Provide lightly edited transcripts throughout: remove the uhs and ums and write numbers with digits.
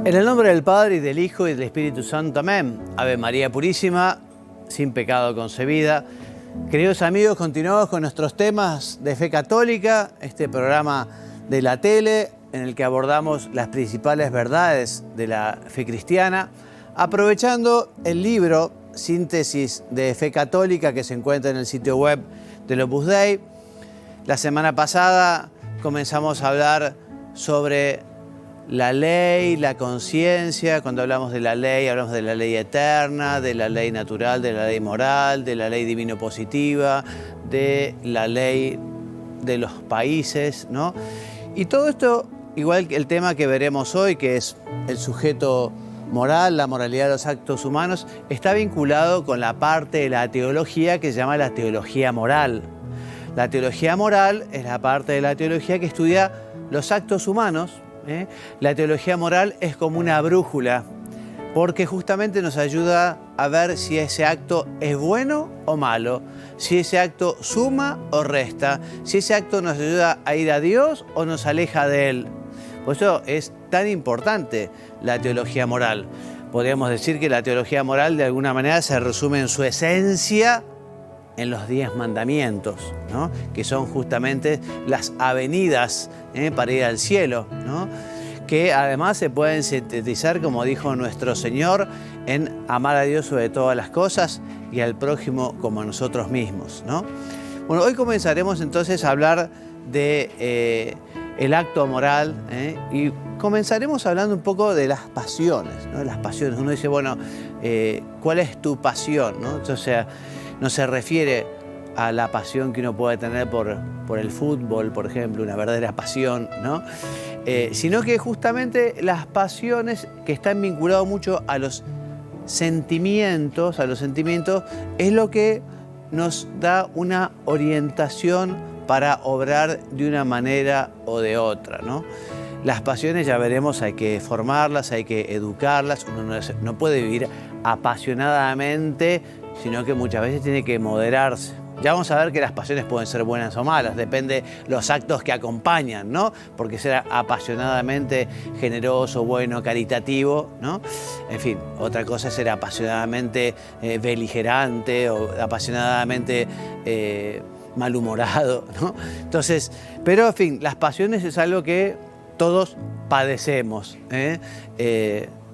En el nombre del Padre, y del Hijo, y del Espíritu Santo. Amén. Ave María Purísima, sin pecado concebida. Queridos amigos, continuamos con nuestros temas de fe católica, este programa de la tele en el que abordamos las principales verdades de la fe cristiana, aprovechando el libro Síntesis de Fe Católica que se encuentra en el sitio web del Opus Dei. La semana pasada comenzamos a hablar sobre la ley, la conciencia. Cuando hablamos de la ley, hablamos de la ley eterna, de la ley natural, de la ley moral, de la ley divino-positiva, de la ley de los países, ¿no? Y todo esto, igual que el tema que veremos hoy, que es el sujeto moral, la moralidad de los actos humanos, está vinculado con la parte de la teología que se llama la teología moral. La teología moral es la parte de la teología que estudia los actos humanos. La teología moral es como una brújula, porque justamente nos ayuda a ver si ese acto es bueno o malo, si ese acto suma o resta, si ese acto nos ayuda a ir a Dios o nos aleja de Él. Por eso es tan importante la teología moral. Podríamos decir que la teología moral de alguna manera se resume en su esencia en los 10 mandamientos, ¿no? Que son justamente las avenidas para ir al cielo, ¿no? Que además se pueden sintetizar, como dijo nuestro Señor, en amar a Dios sobre todas las cosas y al prójimo como a nosotros mismos, ¿no? Bueno, hoy comenzaremos entonces a hablar de el acto moral, y comenzaremos hablando un poco de las pasiones, ¿no? Las pasiones. Uno dice, bueno, ¿cuál es tu pasión, ¿no? O sea, no se refiere a la pasión que uno puede tener por el fútbol, por ejemplo, una verdadera pasión, ¿no? Sino que justamente las pasiones que están vinculadas mucho a los sentimientos, es lo que nos da una orientación para obrar de una manera o de otra, ¿no? Las pasiones, ya veremos, hay que formarlas, hay que educarlas. Uno no puede vivir apasionadamente, sino que muchas veces tiene que moderarse. Ya vamos a ver que las pasiones pueden ser buenas o malas, depende los actos que acompañan, ¿no? Porque ser apasionadamente generoso, bueno, caritativo, ¿no? En fin, otra cosa es ser apasionadamente beligerante o apasionadamente malhumorado, ¿no? Entonces, pero en fin, las pasiones es algo que todos padecemos,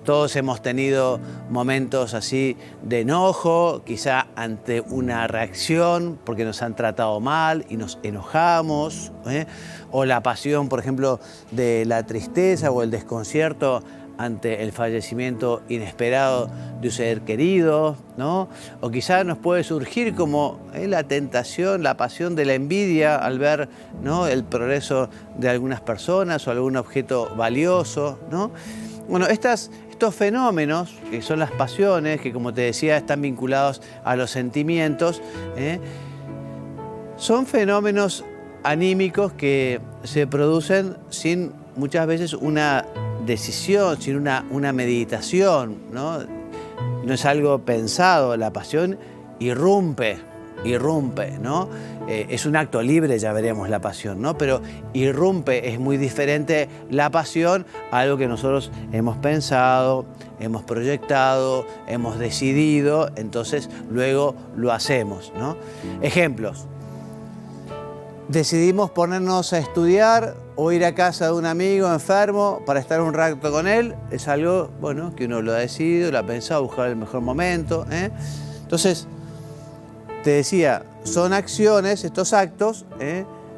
todos hemos tenido momentos así de enojo, quizá ante una reacción porque nos han tratado mal y nos enojamos, o la pasión, por ejemplo, de la tristeza o el desconcierto ante el fallecimiento inesperado de un ser querido, ¿no? O quizá nos puede surgir como la tentación, la pasión de la envidia al ver, ¿no?, el progreso de algunas personas o algún objeto valioso, ¿no? Bueno, estos fenómenos, que son las pasiones, que como te decía están vinculados a los sentimientos, son fenómenos anímicos que se producen sin muchas veces una decisión, sin una meditación, ¿no? No es algo pensado, la pasión irrumpe, ¿no? Es un acto libre, ya veremos la pasión, ¿no? Pero irrumpe, es muy diferente la pasión a algo que nosotros hemos pensado, hemos proyectado, hemos decidido, entonces luego lo hacemos, ¿no? Ejemplos. Decidimos ponernos a estudiar o ir a casa de un amigo enfermo para estar un rato con él. Es algo, bueno, que uno lo ha decidido, lo ha pensado, buscar el mejor momento, Entonces, te decía, son acciones, estos actos,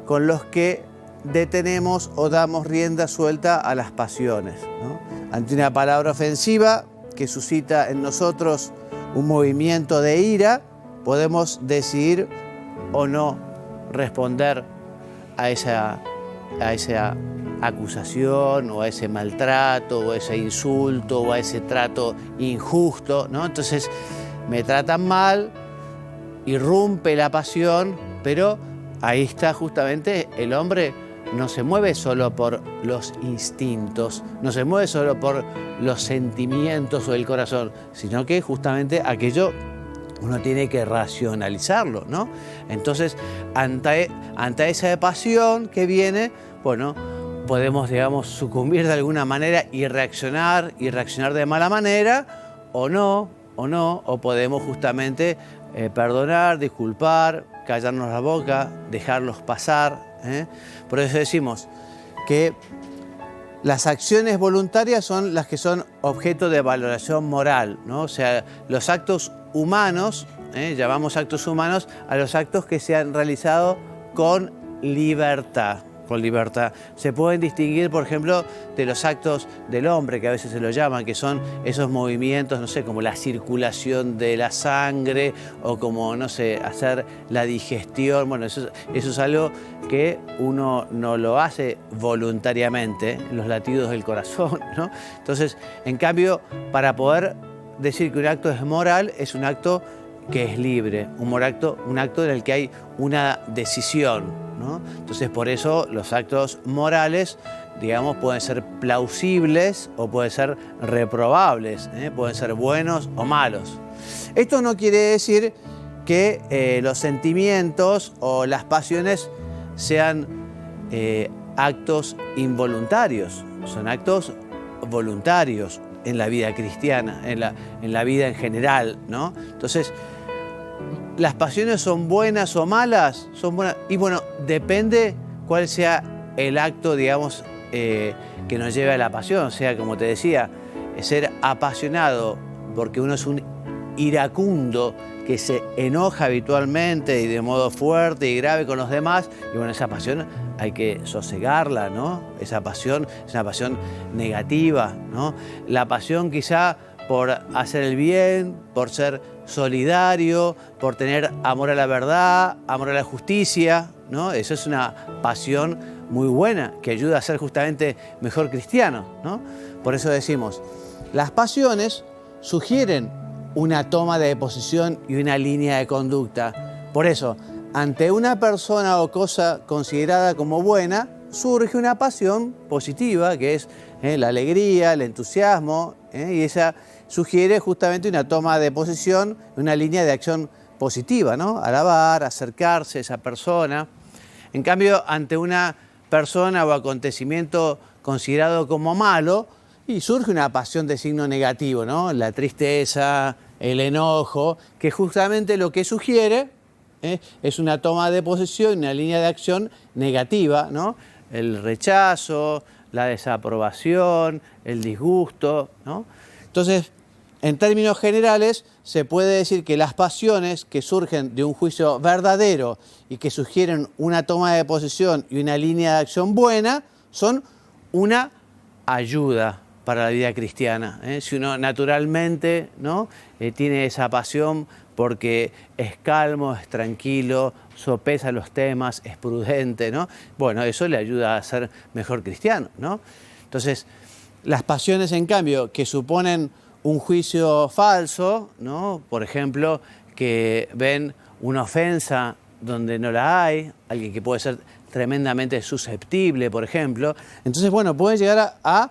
con los que detenemos o damos rienda suelta a las pasiones, ¿no? Ante una palabra ofensiva que suscita en nosotros un movimiento de ira, podemos decidir o no responder a esa acusación o a ese maltrato o a ese insulto o a ese trato injusto, ¿no? Entonces, me tratan mal, irrumpe la pasión, pero ahí está justamente el hombre. No se mueve solo por los instintos, no se mueve solo por los sentimientos o el corazón, sino que justamente aquello uno tiene que racionalizarlo, ¿no? Entonces, ante esa pasión que viene, bueno, podemos, digamos, sucumbir de alguna manera y reaccionar de mala manera, o podemos justamente perdonar, disculpar, callarnos la boca, dejarlos pasar. Por eso decimos que las acciones voluntarias son las que son objeto de valoración moral, ¿no? O sea, los actos humanos, llamamos actos humanos a los actos que se han realizado con libertad. Se pueden distinguir, por ejemplo, de los actos del hombre, que a veces se lo llaman, que son esos movimientos, no sé, como la circulación de la sangre o como, no sé, hacer la digestión. Bueno, eso es algo que uno no lo hace voluntariamente, los latidos del corazón, ¿no? Entonces, en cambio, para poder decir que un acto es moral, es un acto que es libre, un acto en el que hay una decisión, ¿no? Entonces, por eso los actos morales, digamos, pueden ser plausibles o pueden ser reprobables, pueden ser buenos o malos. Esto no quiere decir que los sentimientos o las pasiones sean actos involuntarios, son actos voluntarios en la vida cristiana, en la vida en general, ¿no? Entonces, ¿las pasiones son buenas o malas? Son buenas. Y bueno, depende cuál sea el acto, digamos, que nos lleve a la pasión. O sea, como te decía, ser apasionado porque uno es un iracundo que se enoja habitualmente y de modo fuerte y grave con los demás. Y bueno, esa pasión hay que sosegarla, ¿no? Esa pasión es una pasión negativa, ¿no? La pasión quizá por hacer el bien, por ser solidario, por tener amor a la verdad, amor a la justicia, ¿no? Eso es una pasión muy buena que ayuda a ser justamente mejor cristiano, ¿no? Por eso decimos, las pasiones sugieren una toma de posición y una línea de conducta. Por eso, ante una persona o cosa considerada como buena, surge una pasión positiva, que es la alegría, el entusiasmo, y esa sugiere justamente una toma de posición, una línea de acción positiva, ¿no? Alabar, acercarse a esa persona. En cambio, ante una persona o acontecimiento considerado como malo, y surge una pasión de signo negativo, ¿no? La tristeza, el enojo, que justamente lo que sugiere es una toma de posición, una línea de acción negativa, ¿no? El rechazo, la desaprobación, el disgusto, ¿no? Entonces, en términos generales, se puede decir que las pasiones que surgen de un juicio verdadero y que sugieren una toma de posición y una línea de acción buena, son una ayuda para la vida cristiana. Si uno naturalmente, ¿no?, tiene esa pasión porque es calmo, es tranquilo, sopesa los temas, es prudente, ¿no? Bueno, eso le ayuda a ser mejor cristiano, ¿no? Entonces, las pasiones, en cambio, que suponen un juicio falso, ¿no? Por ejemplo, que ven una ofensa donde no la hay, alguien que puede ser tremendamente susceptible, por ejemplo. Entonces, bueno, puede llegar a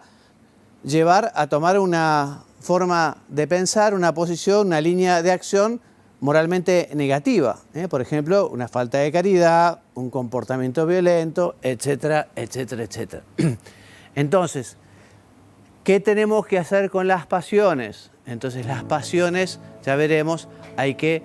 llevar a tomar una forma de pensar, una posición, una línea de acción moralmente negativa. Por ejemplo, una falta de caridad, un comportamiento violento, etcétera, etcétera, etcétera. Entonces, ¿qué tenemos que hacer con las pasiones? Entonces, las pasiones, ya veremos, hay que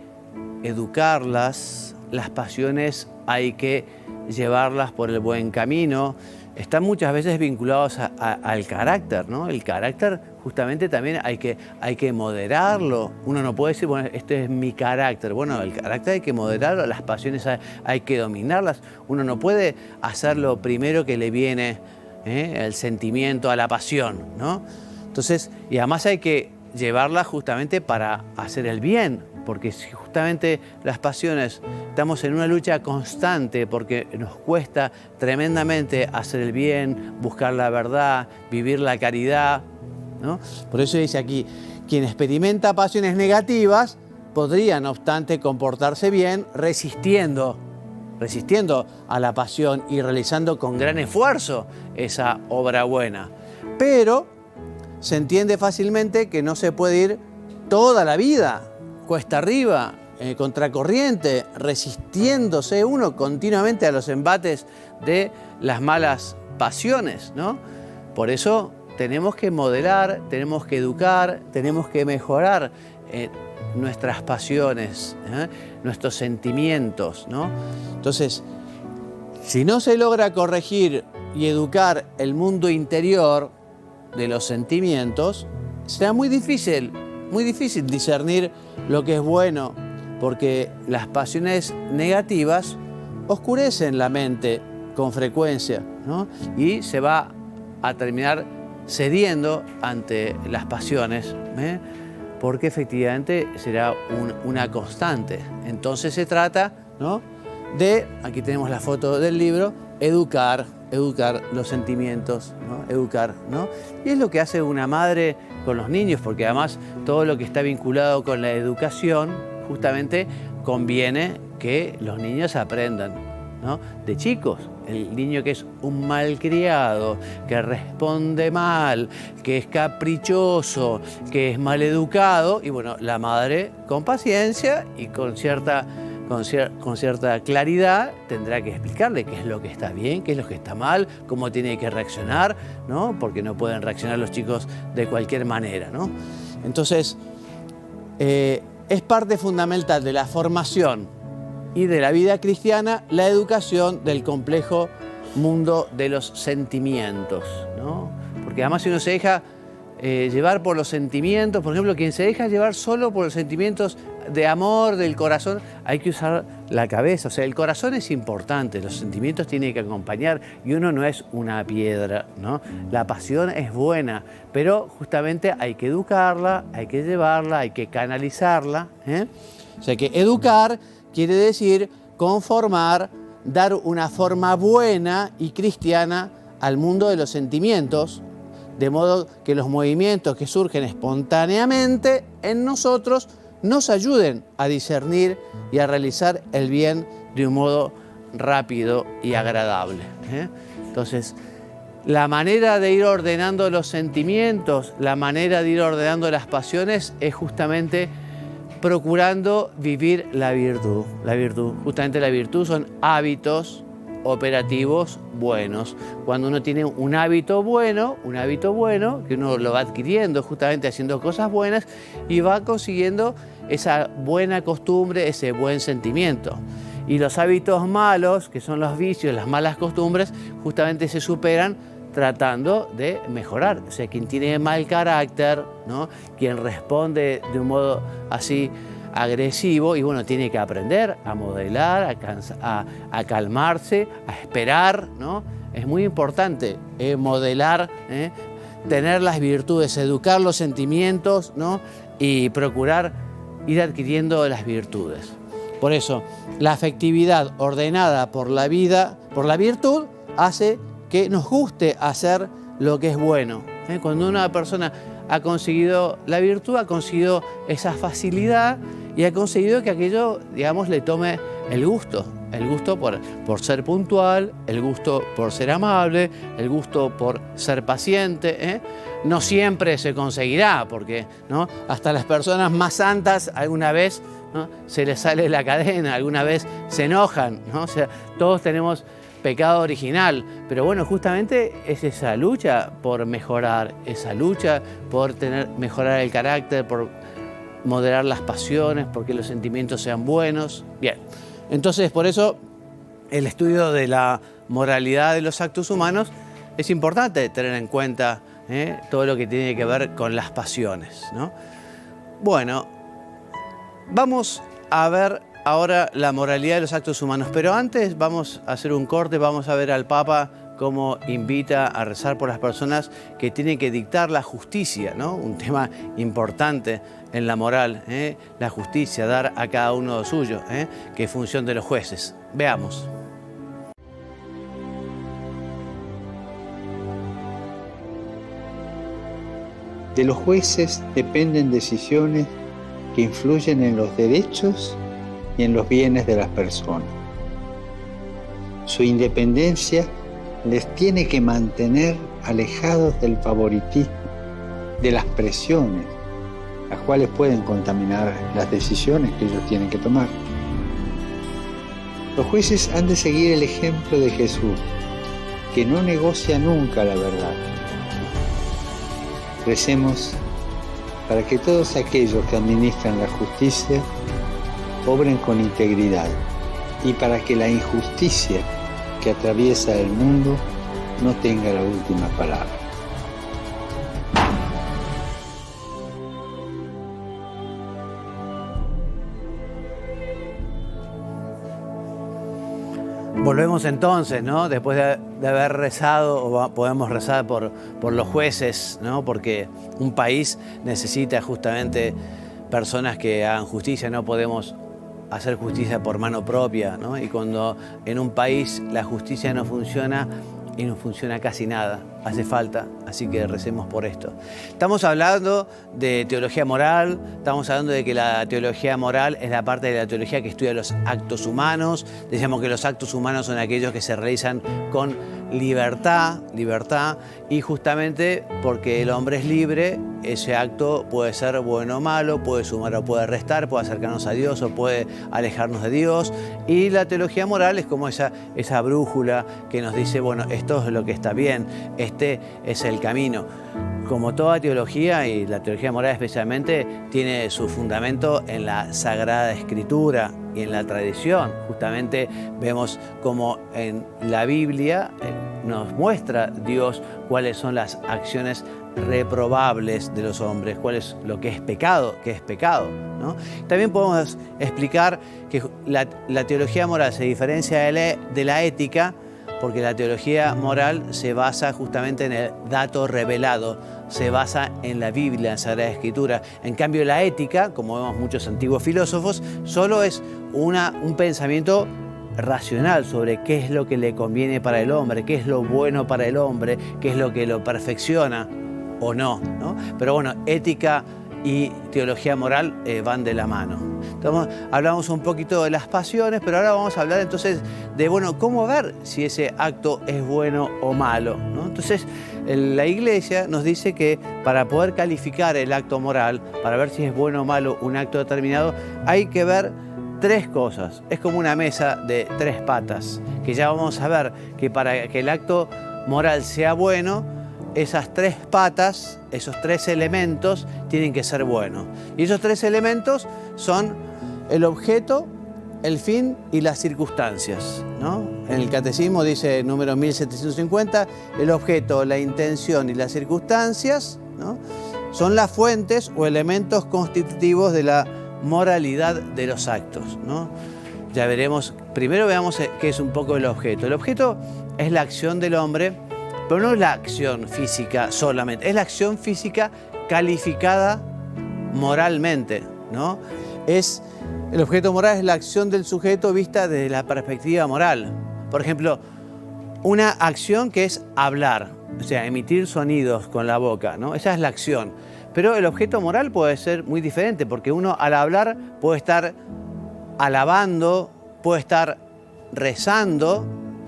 educarlas, las pasiones hay que llevarlas por el buen camino. Están muchas veces vinculados al carácter, ¿no? El carácter justamente también hay que moderarlo. Uno no puede decir, bueno, este es mi carácter. Bueno, el carácter hay que moderarlo, las pasiones hay que dominarlas. Uno no puede hacer lo primero que le viene, el sentimiento, a la pasión, ¿no? Entonces, y además hay que llevarlas justamente para hacer el bien, porque si justamente las pasiones estamos en una lucha constante porque nos cuesta tremendamente hacer el bien, buscar la verdad, vivir la caridad, ¿no? Por eso dice aquí, quien experimenta pasiones negativas podría, no obstante, comportarse bien resistiendo a la pasión y realizando con gran esfuerzo esa obra buena. Pero se entiende fácilmente que no se puede ir toda la vida cuesta arriba, contracorriente, resistiéndose uno continuamente a los embates de las malas pasiones, ¿no? Por eso tenemos que modelar, tenemos que educar, tenemos que mejorar nuestras pasiones, nuestros sentimientos, ¿no? Entonces, si no se logra corregir y educar el mundo interior de los sentimientos, será muy difícil discernir lo que es bueno, porque las pasiones negativas oscurecen la mente con frecuencia, ¿no? Y se va a terminar cediendo ante las pasiones, porque efectivamente será una constante. Entonces se trata, ¿no?, de, aquí tenemos la foto del libro, educar los sentimientos, ¿no? Educar, ¿no? Y es lo que hace una madre con los niños, porque además todo lo que está vinculado con la educación, justamente conviene que los niños aprendan, ¿no? De chicos. El niño que es un malcriado, que responde mal, que es caprichoso, que es maleducado, y bueno, la madre con paciencia y con cierta claridad tendrá que explicarle qué es lo que está bien, qué es lo que está mal, cómo tiene que reaccionar, ¿no? Porque no pueden reaccionar los chicos de cualquier manera, ¿no? Entonces, es parte fundamental de la formación y de la vida cristiana la educación del complejo mundo de los sentimientos, ¿no? Porque además si uno se deja llevar por los sentimientos, por ejemplo, quien se deja llevar solo por los sentimientos de amor, del corazón, hay que usar la cabeza. O sea, el corazón es importante, los sentimientos tienen que acompañar y uno no es una piedra, ¿no? La pasión es buena, pero justamente hay que educarla, hay que llevarla, hay que canalizarla, ¿eh? O sea, que educar quiere decir conformar, dar una forma buena y cristiana al mundo de los sentimientos, de modo que los movimientos que surgen espontáneamente en nosotros nos ayuden a discernir y a realizar el bien de un modo rápido y agradable, ¿eh? Entonces, la manera de ir ordenando los sentimientos, la manera de ir ordenando las pasiones es justamente procurando vivir la virtud. La virtud, justamente la virtud son hábitos operativos buenos. Cuando uno tiene un hábito bueno, que uno lo va adquiriendo justamente haciendo cosas buenas y va consiguiendo esa buena costumbre, ese buen sentimiento. Y los hábitos malos, que son los vicios, las malas costumbres, justamente se superan tratando de mejorar. O sea, quien tiene mal carácter, ¿no?, quien responde de un modo así agresivo, y bueno, tiene que aprender a modelar, a calmarse, a esperar, ¿no? Es muy importante modelar, tener las virtudes, educar los sentimientos, ¿no?, y procurar ir adquiriendo las virtudes. Por eso, la afectividad ordenada por la virtud, hace que nos guste hacer lo que es bueno. Cuando una persona ha conseguido la virtud, ha conseguido esa facilidad y ha conseguido que aquello, digamos, le tome el gusto por ser puntual, el gusto por ser amable, el gusto por ser paciente, No siempre se conseguirá, porque, ¿no?, hasta las personas más santas alguna vez, ¿no?, se les sale la cadena, alguna vez se enojan, ¿no? O sea, todos tenemos pecado original, pero bueno, justamente es esa lucha por mejorar, esa lucha por mejorar el carácter, por moderar las pasiones, porque los sentimientos sean buenos. Bien, entonces por eso el estudio de la moralidad de los actos humanos es importante tener en cuenta todo lo que tiene que ver con las pasiones, ¿no? Bueno, vamos a ver ahora la moralidad de los actos humanos, pero antes vamos a hacer un corte, vamos a ver al Papa cómo invita a rezar por las personas que tienen que dictar la justicia, ¿no? Un tema importante en la moral, la justicia, dar a cada uno lo suyo, que es función de los jueces. Veamos. De los jueces dependen decisiones que influyen en los derechos y en los bienes de las personas. Su independencia les tiene que mantener alejados del favoritismo, de las presiones, las cuales pueden contaminar las decisiones que ellos tienen que tomar. Los jueces han de seguir el ejemplo de Jesús, que no negocia nunca la verdad. Recemos para que todos aquellos que administran la justicia obren con integridad y para que la injusticia que atraviesa el mundo no tenga la última palabra. Volvemos entonces, ¿no? Después de haber rezado, o podemos rezar por los jueces, ¿no? Porque un país necesita justamente personas que hagan justicia, no podemos hacer justicia por mano propia, ¿no? Y cuando en un país la justicia no funciona, y no funciona casi nada, hace falta, así que recemos por esto. Estamos hablando de teología moral, estamos hablando de que la teología moral es la parte de la teología que estudia los actos humanos. Decíamos que los actos humanos son aquellos que se realizan con libertad, y justamente porque el hombre es libre, ese acto puede ser bueno o malo, puede sumar o puede restar, puede acercarnos a Dios o puede alejarnos de Dios. Y la teología moral es como esa brújula que nos dice, bueno, esto es lo que está bien, este es el camino. Como toda teología, y la teología moral especialmente, tiene su fundamento en la Sagrada Escritura y en la tradición. Justamente vemos como en la Biblia nos muestra Dios cuáles son las acciones reprobables de los hombres, cuál es lo que es pecado, ¿no? También podemos explicar que la teología moral se diferencia de la ética, porque la teología moral se basa justamente en el dato revelado, se basa en la Biblia, en la Sagrada Escritura. En cambio, la ética, como vemos muchos antiguos filósofos, solo es un pensamiento racional sobre qué es lo que le conviene para el hombre, qué es lo bueno para el hombre, qué es lo que lo perfecciona o no, ¿no? Pero bueno, ética y teología moral van de la mano. Entonces, hablamos un poquito de las pasiones, pero ahora vamos a hablar entonces de, bueno, cómo ver si ese acto es bueno o malo, ¿no? Entonces, la Iglesia nos dice que para poder calificar el acto moral, para ver si es bueno o malo un acto determinado, hay que ver tres cosas. Es como una mesa de tres patas, que ya vamos a ver que para que el acto moral sea bueno, esas tres patas, esos tres elementos tienen que ser buenos. Y esos tres elementos son el objeto, el fin y las circunstancias, ¿no? En el Catecismo dice, número 1750, el objeto, la intención y las circunstancias, ¿no?, son las fuentes o elementos constitutivos de la moralidad de los actos, ¿no? Ya veremos, primero veamos qué es un poco el objeto. El objeto es la acción del hombre, pero no es la acción física solamente, es la acción física calificada moralmente, ¿no? El objeto moral es la acción del sujeto vista desde la perspectiva moral. Por ejemplo, una acción que es hablar, o sea, emitir sonidos con la boca, ¿no? Esa es la acción. Pero el objeto moral puede ser muy diferente, porque uno al hablar puede estar alabando, puede estar rezando,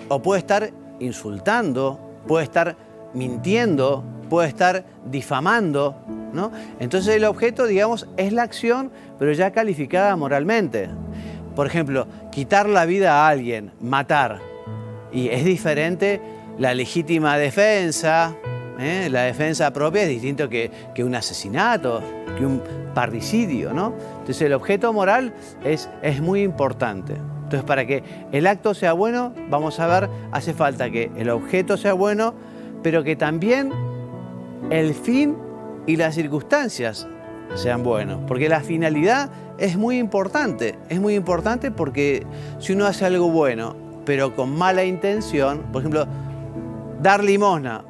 o puede estar insultando, puede estar mintiendo, puede estar difamando, ¿no? Entonces el objeto, digamos, es la acción, pero ya calificada moralmente. Por ejemplo, quitar la vida a alguien, matar. Y es diferente la legítima defensa, la defensa propia es distinto que un asesinato, que un parricidio, ¿no? Entonces el objeto moral es muy importante. Entonces, para que el acto sea bueno, vamos a ver, hace falta que el objeto sea bueno, pero que también el fin y las circunstancias sean buenos. Porque la finalidad es muy importante porque si uno hace algo bueno, pero con mala intención, por ejemplo, dar limosna,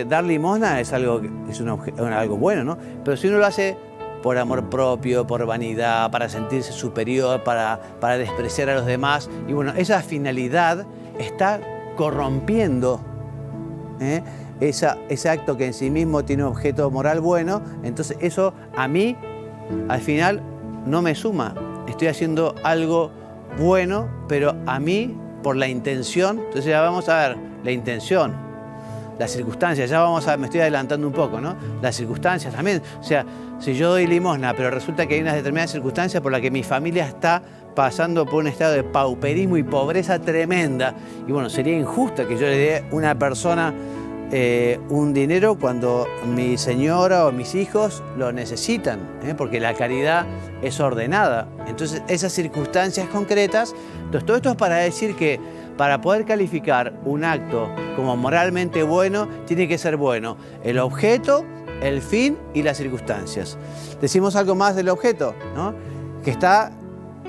dar limosna es algo bueno, ¿no? Pero si uno lo hace por amor propio, por vanidad, para sentirse superior, para despreciar a los demás, y bueno, esa finalidad está corrompiendo ese acto que en sí mismo tiene un objeto moral bueno. Entonces eso a mí, al final, no me suma. Estoy haciendo algo bueno, pero a mí, por la intención. Entonces ya vamos a ver la intención. las circunstancias, me estoy adelantando un poco, ¿no? Las circunstancias también. O sea, si yo doy limosna, pero resulta que hay unas determinadas circunstancias por las que mi familia está pasando por un estado de pauperismo y pobreza tremenda. Y bueno, sería injusto que yo le dé a una persona un dinero cuando mi señora o mis hijos lo necesitan, porque la caridad es ordenada. Entonces, esas circunstancias concretas, entonces todo esto es para decir que para poder calificar un acto como moralmente bueno, tiene que ser bueno el objeto, el fin y las circunstancias. Decimos algo más del objeto, ¿no? Que está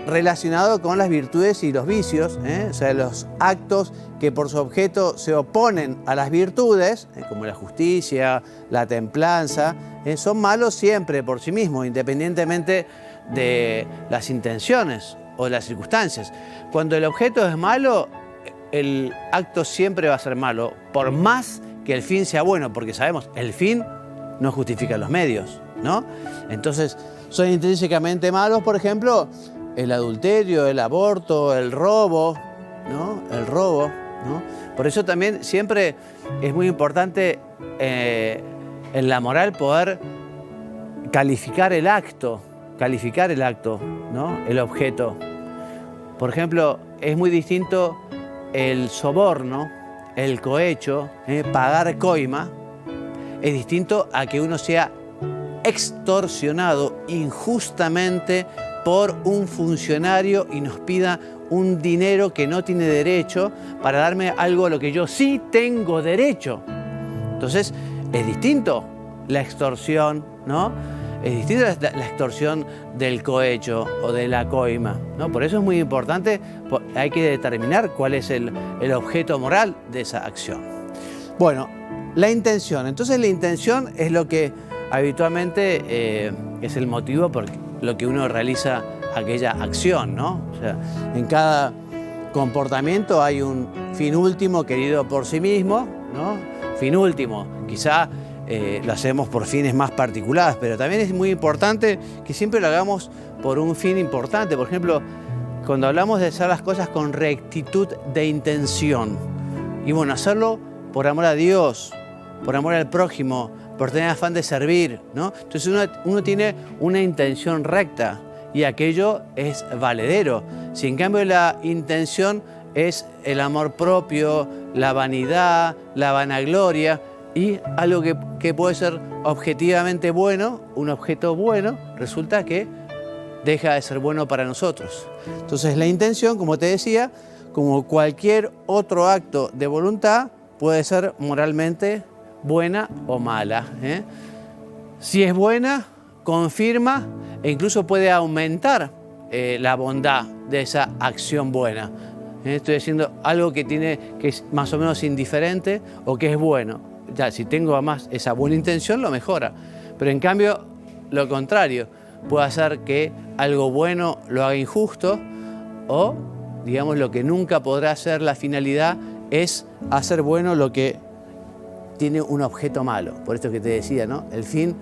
relacionado con las virtudes y los vicios, o sea, los actos que por su objeto se oponen a las virtudes, como la justicia, la templanza, son malos siempre por sí mismos, independientemente de las intenciones o las circunstancias. Cuando el objeto es malo, el acto siempre va a ser malo, por más que el fin sea bueno, porque sabemos, el fin no justifica los medios, ¿no? Entonces, son intrínsecamente malos, por ejemplo, el adulterio, el aborto, el robo, ¿no? El robo, ¿no? Por eso también siempre es muy importante en la moral poder calificar el acto, ¿no? El objeto. Por ejemplo, es muy distinto el soborno, el cohecho, pagar coima, es distinto a que uno sea extorsionado injustamente por un funcionario y nos pida un dinero que no tiene derecho para darme algo a lo que yo sí tengo derecho. Entonces, es distinto la extorsión, ¿no? Es distinta la extorsión del cohecho o de la coima, ¿no? Por eso es muy importante, hay que determinar cuál es el objeto moral de esa acción. Bueno, la intención. Entonces la intención es lo que habitualmente es el motivo por lo que uno realiza aquella acción, ¿no? O sea, en cada comportamiento hay un fin último querido por sí mismo, ¿no? Fin último, quizá lo hacemos por fines más particulares, pero también es muy importante que siempre lo hagamos por un fin importante. Por ejemplo, cuando hablamos de hacer las cosas con rectitud de intención, y bueno, hacerlo por amor a Dios, por amor al prójimo, por tener afán de servir, ¿no? Entonces uno tiene una intención recta y aquello es valedero. Si en cambio la intención es el amor propio, la vanidad, la vanagloria, y algo que puede ser objetivamente bueno, un objeto bueno, resulta que deja de ser bueno para nosotros. Entonces la intención, como te decía, como cualquier otro acto de voluntad, puede ser moralmente buena o mala. Si es buena, confirma e incluso puede aumentar la bondad de esa acción buena. Estoy diciendo algo que es más o menos indiferente o que es bueno. Ya, si tengo además esa buena intención, lo mejora. Pero en cambio, lo contrario, puede hacer que algo bueno lo haga injusto o, digamos, lo que nunca podrá ser la finalidad es hacer bueno lo que tiene un objeto malo. Por esto que te decía, ¿no? El fin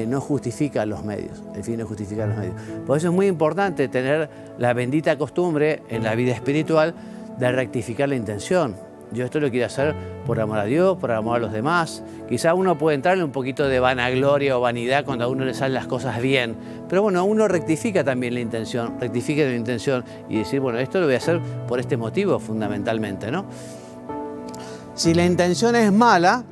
no justifica los medios. El fin no justifica los medios. Por eso es muy importante tener la bendita costumbre en la vida espiritual de rectificar la intención. Yo esto lo quiero hacer por amor a Dios, por amor a los demás. Quizá uno puede entrarle un poquito de vanagloria o vanidad cuando a uno le salen las cosas bien. Pero bueno, uno rectifica también la intención, y decir, bueno, esto lo voy a hacer por este motivo fundamentalmente, ¿no? Si la intención es mala,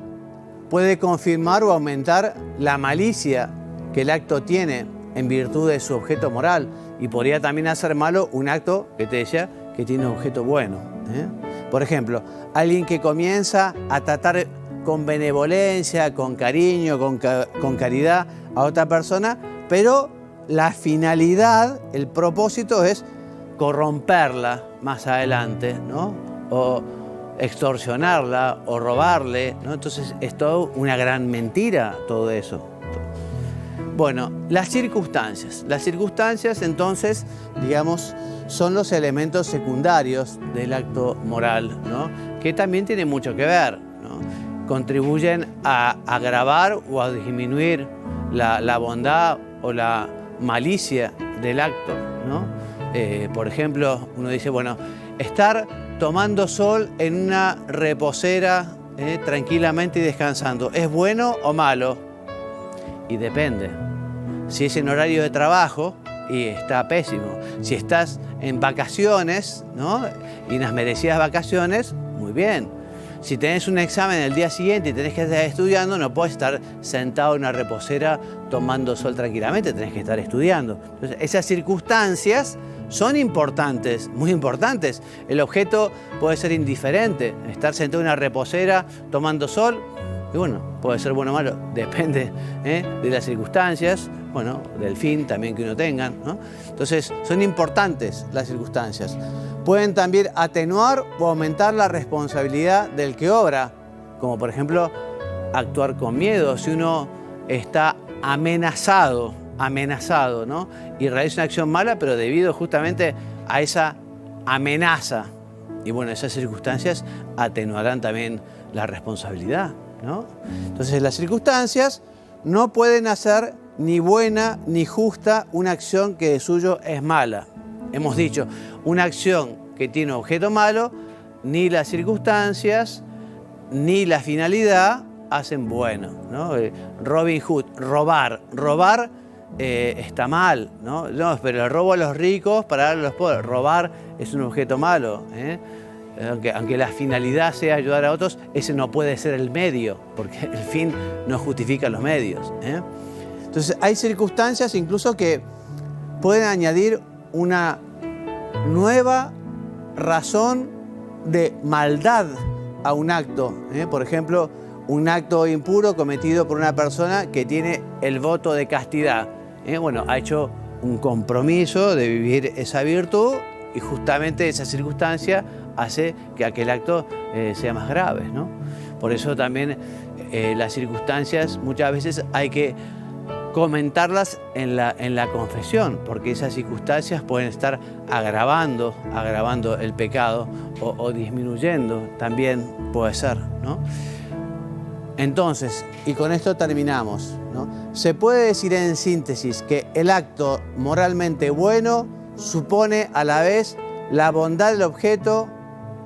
puede confirmar o aumentar la malicia que el acto tiene en virtud de su objeto moral y podría también hacer malo un acto que te decía que tiene un objeto bueno. Por ejemplo, alguien que comienza a tratar con benevolencia, con cariño, con caridad a otra persona, pero la finalidad, el propósito es corromperla más adelante, ¿no? O extorsionarla o robarle, ¿no? Entonces es todo una gran mentira todo eso. Bueno, las circunstancias. Las circunstancias, entonces, digamos, son los elementos secundarios del acto moral, ¿no? Que también tienen mucho que ver, ¿no? Contribuyen a agravar o a disminuir la bondad o la malicia del acto, ¿no? Por ejemplo, uno dice, bueno, estar tomando sol en una reposera tranquilamente y descansando, ¿es bueno o malo? Y depende. Si es en horario de trabajo, y está pésimo. Si estás en vacaciones, ¿no? Y unas merecidas vacaciones, muy bien. Si tenés un examen el día siguiente y tenés que estar estudiando, no podés estar sentado en una reposera tomando sol tranquilamente, tenés que estar estudiando. Entonces, esas circunstancias son importantes, muy importantes. El objeto puede ser indiferente, estar sentado en una reposera tomando sol, y bueno, puede ser bueno o malo, depende de las circunstancias, bueno, del fin también que uno tenga, ¿no? Entonces, son importantes las circunstancias. Pueden también atenuar o aumentar la responsabilidad del que obra, como por ejemplo, actuar con miedo. Si uno está amenazado, ¿no? Y realiza una acción mala, pero debido justamente a esa amenaza. Y bueno, esas circunstancias atenuarán también la responsabilidad, ¿no? Entonces, las circunstancias no pueden hacer ni buena ni justa una acción que de suyo es mala. Hemos dicho, una acción que tiene un objeto malo, ni las circunstancias, ni la finalidad hacen bueno, ¿no? Robin Hood, robar está mal, ¿no? No, pero el robo a los ricos para darle a los pobres. Robar es un objeto malo, ¿eh? Aunque la finalidad sea ayudar a otros, ese no puede ser el medio, porque el fin no justifica los medios, ¿eh? Entonces, hay circunstancias incluso que pueden añadir una nueva razón de maldad a un acto, ¿eh? Por ejemplo, un acto impuro cometido por una persona que tiene el voto de castidad, ¿eh? Bueno, ha hecho un compromiso de vivir esa virtud y justamente esa circunstancia hace que aquel acto sea más grave, ¿no? Por eso también las circunstancias muchas veces hay que comentarlas en la confesión, porque esas circunstancias pueden estar agravando el pecado o disminuyendo, también puede ser, ¿no? Entonces, y con esto terminamos, ¿no? Se puede decir en síntesis que el acto moralmente bueno supone a la vez la bondad del objeto,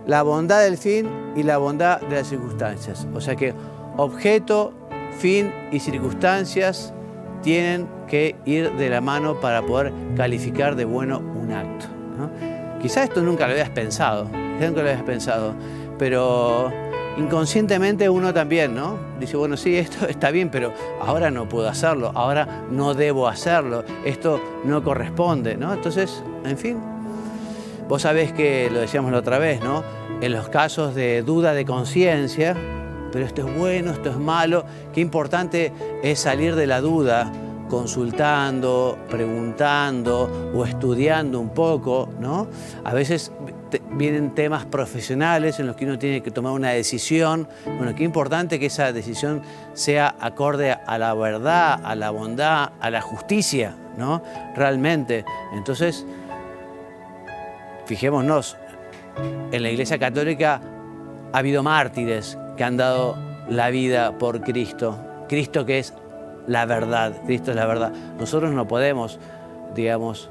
la bondad del fin y la bondad de las circunstancias. O sea que objeto, fin y circunstancias tienen que ir de la mano para poder calificar de bueno un acto, ¿no? Quizás esto nunca lo habías pensado, pero inconscientemente uno también, ¿no? Dice, bueno, sí, esto está bien, pero ahora no puedo hacerlo, ahora no debo hacerlo, esto no corresponde, ¿no? Entonces, en fin, vos sabés que, lo decíamos la otra vez, ¿no? En los casos de duda de conciencia, pero esto es bueno, esto es malo, qué importante es salir de la duda consultando, preguntando o estudiando un poco, ¿no? A veces vienen temas profesionales en los que uno tiene que tomar una decisión. Bueno, qué importante que esa decisión sea acorde a la verdad, a la bondad, a la justicia, ¿no? Realmente. Entonces, fijémonos, en la Iglesia Católica ha habido mártires que han dado la vida por Cristo. Cristo que es la verdad, Cristo es la verdad. Nosotros no podemos, digamos,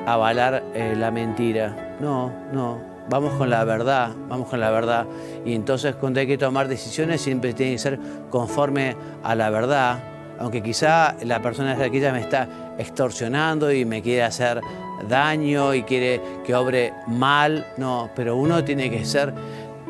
avalar la mentira. No, vamos con la verdad, Y entonces cuando hay que tomar decisiones siempre tiene que ser conforme a la verdad, aunque quizá la persona de aquella me está extorsionando y me quiere hacer daño y quiere que obre mal, no, pero uno tiene que ser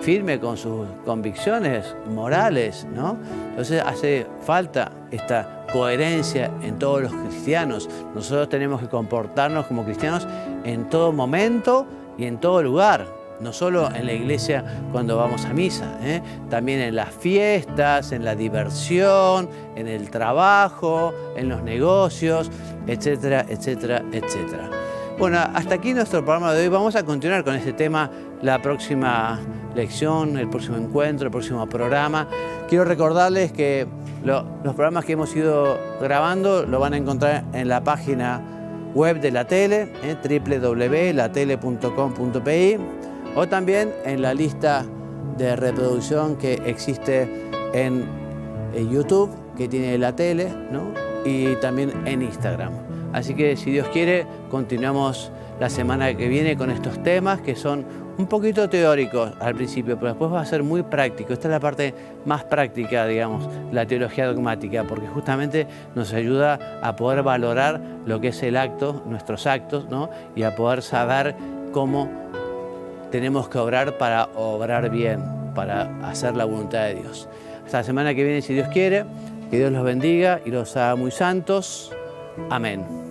firme con sus convicciones morales, ¿no? Entonces hace falta esta coherencia en todos los cristianos. Nosotros tenemos que comportarnos como cristianos en todo momento y en todo lugar, no solo en la iglesia cuando vamos a misa, ¿eh? También en las fiestas, en la diversión, en el trabajo, en los negocios, etcétera, etcétera, etcétera. Bueno, hasta aquí nuestro programa de hoy. Vamos a continuar con este tema la próxima lección, el próximo encuentro, el próximo programa. Quiero recordarles que los programas que hemos ido grabando lo van a encontrar en la página web de la tele, www.latele.com.pi, o también en la lista de reproducción que existe en YouTube, que tiene la tele, ¿no? Y también en Instagram. Así que, si Dios quiere, continuamos la semana que viene con estos temas que son un poquito teóricos al principio, pero después va a ser muy práctico. Esta es la parte más práctica, digamos, la teología dogmática, porque justamente nos ayuda a poder valorar lo que es el acto, nuestros actos, ¿no? Y a poder saber cómo tenemos que obrar para obrar bien, para hacer la voluntad de Dios. Hasta la semana que viene, si Dios quiere, que Dios los bendiga y los haga muy santos. Amén.